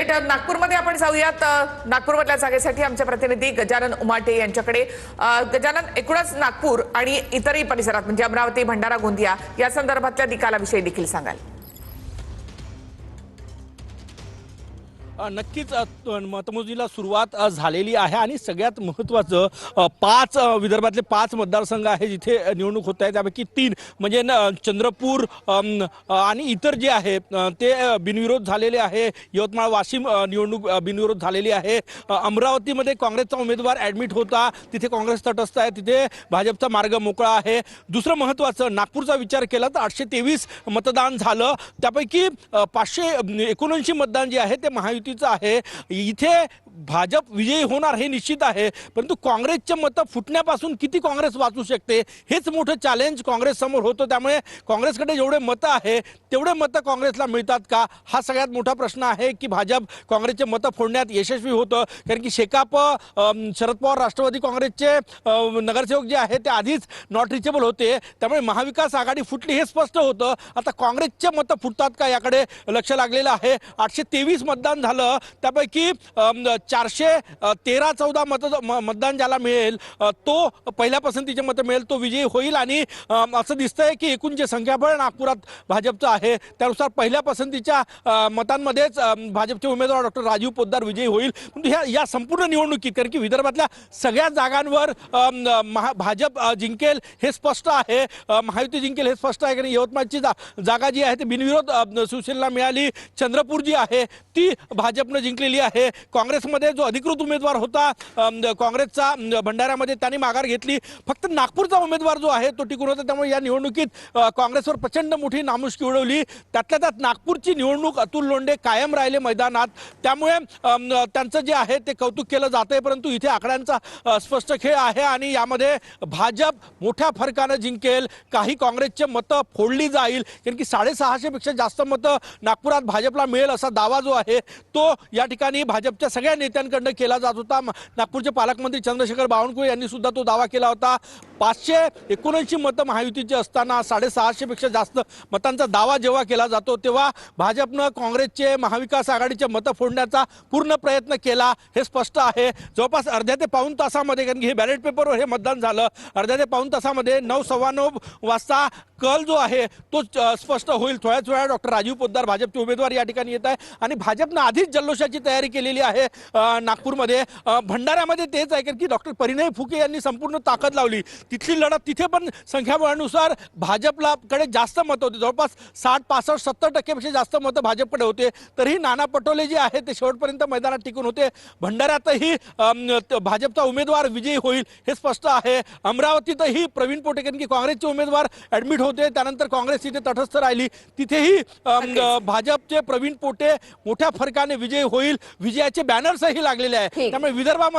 नागपूरमध्ये आपण जाऊयात। नागपूरमधल्या जागेसाठी आमचे प्रतिनिधी गजानन उमाटे यांच्याकडे। गजानन, एकूणच नागपूर आणि इतरही परिसरात म्हणजे अमरावती, भंडारा, गोंदिया या संदर्भातल्या निकालाविषयी देखील सांगाल। नक्कीच मतमोजणीला सुरुवात झालेली आहे आणि सगळ्यात महत्त्वाचं 5 विदर्भातले 5 मतदारसंघ आहे जिथे निवडणूक होत आहे, त्यापैकी 3 म्हणजे चंद्रपूर आणि इतर जे आहे ते बिनविरोध झालेले आहे। यवतमाळ, वाशिम निवडणूक बिनविरोध झालेली आहे। अमरावतीमध्ये काँग्रेसचा उमेदवार ॲडमिट होता, तिथे काँग्रेस तटस्थ आहे, तिथे भाजपचा मार्ग मोकळा आहे। दुसरं महत्त्वाचं, नागपूरचा विचार केला तर 823 मतदान झालं, त्यापैकी 579 मतदान जे आहे ते महायुती आहे। इथे भाजप विजयी होणार हे निश्चित आहे, परंतु काँग्रेसचे मतं फुटण्यापासून किती काँग्रेस वाचू शकते हेच मोठं चॅलेंज काँग्रेस समोर होतं। त्यामुळे काँग्रेसकडे जेवढे मतं आहे तेवढे मतं काँग्रेसला मिळतात का हा सगळ्यात मोठा प्रश्न आहे की भाजप काँग्रेसचे मतं फोडण्यात यशस्वी होतं। कारण की शेकाप शरद पवार राष्ट्रवादी काँग्रेसचे नगरसेवक जे आहेत ते आधीच नॉट रिचेबल होते, त्यामुळे महाविकास आघाडी फुटली हे स्पष्ट होतं। आता काँग्रेसचे मतं फुटतात का याकडे लक्ष लागलेलं आहे। 823 मतदान झालं, त्यापैकी 413-14 मतदान ज्याला मिळेल तो पहिल्या पसंतीचे मतं मिळेल, तो विजयी होईल। आणि असं दिसतंय की एकूण जे संख्याबळ नागपुरात भाजपचं आहे त्यानुसार पहिल्या पसंतीच्या मतांमध्येच भाजपचे उमेदवार डॉक्टर राजीव पोद्दार विजयी होईल। परंतु या संपूर्ण निवडणुकीत कारण की विदर्भातल्या सगळ्या जागांवर भाजप जिंकेल हे स्पष्ट आहे, महायुती जिंकेल हे स्पष्ट आहे। कारण यवतमाळची जागा जी आहे ती बिनविरोध शिवसेनेला मिळाली, चंद्रपूर जी आहे ती भाजपनं जिंकलेली आहे। काँग्रेसमध्ये जो अधिकृत उमेदवार होता काँग्रेसचा भंडाऱ्यामध्ये त्यांनी माघार घेतली, फक्त नागपूरचा उमेदवार जो आहे तो टिकून होता। त्यामुळे या निवडणुकीत काँग्रेसवर प्रचंड मोठी नामुष्की उडवली। त्यातल्या त्यात नागपूरची निवडणूक अतुल लोंढे कायम राहिले मैदानात, त्यामुळे त्यांचं जे आहे ते कौतुक केलं जातंय। परंतु इथे आकड्यांचा स्पष्ट खेळ आहे आणि यामध्ये भाजप मोठ्या फरकानं जिंकेल, काही काँग्रेसचे मतं फोडली जाईल। कारण की 650 पेक्षा जास्त मतं नागपुरात भाजपला मिळेल असा दावा जो आहे तो या ठिकाणी भाजपच्या सगळ्या नेत्यांकडून केला जात होता। नागपूरचे पालकमंत्री चंद्रशेखर बावनकुळे यांनी सुद्धा तो दावा केला होता। 579 मतं महायुतीचे असताना 650 पेक्षा जास्त मतांचा दावा जेव्हा केला जातो तेव्हा भाजपनं काँग्रेसचे महाविकास आघाडीचे मतं फोडण्याचा पूर्ण प्रयत्न केला हे स्पष्ट आहे। जवळपास अर्ध्या ते पाऊण तासामध्ये, कारण की हे बॅलेट पेपरवर हे मतदान झालं, अर्ध्या ते पाऊण तासामध्ये 9, 9:15 वाजता कल जो आहे तो स्पष्ट होईल। थोड्याच वेळा डॉक्टर राजीव पोद्दार भाजपचे उमेदवार या ठिकाणी येत आहे आणि भाजपनं आधीच जल्लोषाची तयारी केलेली आहे। नागपूरमध्ये भंडाऱ्यामध्ये तेच आहे, कारण की डॉक्टर परिणय फुके यांनी संपूर्ण ताकद लावली, तिथली लढत तिथे पण संख्याबळानुसार भाजपला कडे जास्त मतं होती, जवळपास 60, 65, 70% पेक्षा जास्त मतं भाजपकडे होते। तरीही नाना पटोले जे आहे ते शेवटपर्यंत मैदानात टिकून होते। भंडाऱ्यातही भाजपचा उमेदवार विजयी होईल हे स्पष्ट आहे। अमरावतीतही प्रवीण पोटे, कारण की काँग्रेसचे उमेदवार ॲडमिट होते, त्यानंतर काँग्रेस तिथे तटस्थ राहिली, तिथेही भाजपचे प्रवीण पोटे मोठ्या फरकाने विजयी होईल, विजयाचे बॅनर्सही लागलेले आहे। त्यामुळे विदर्भामध्ये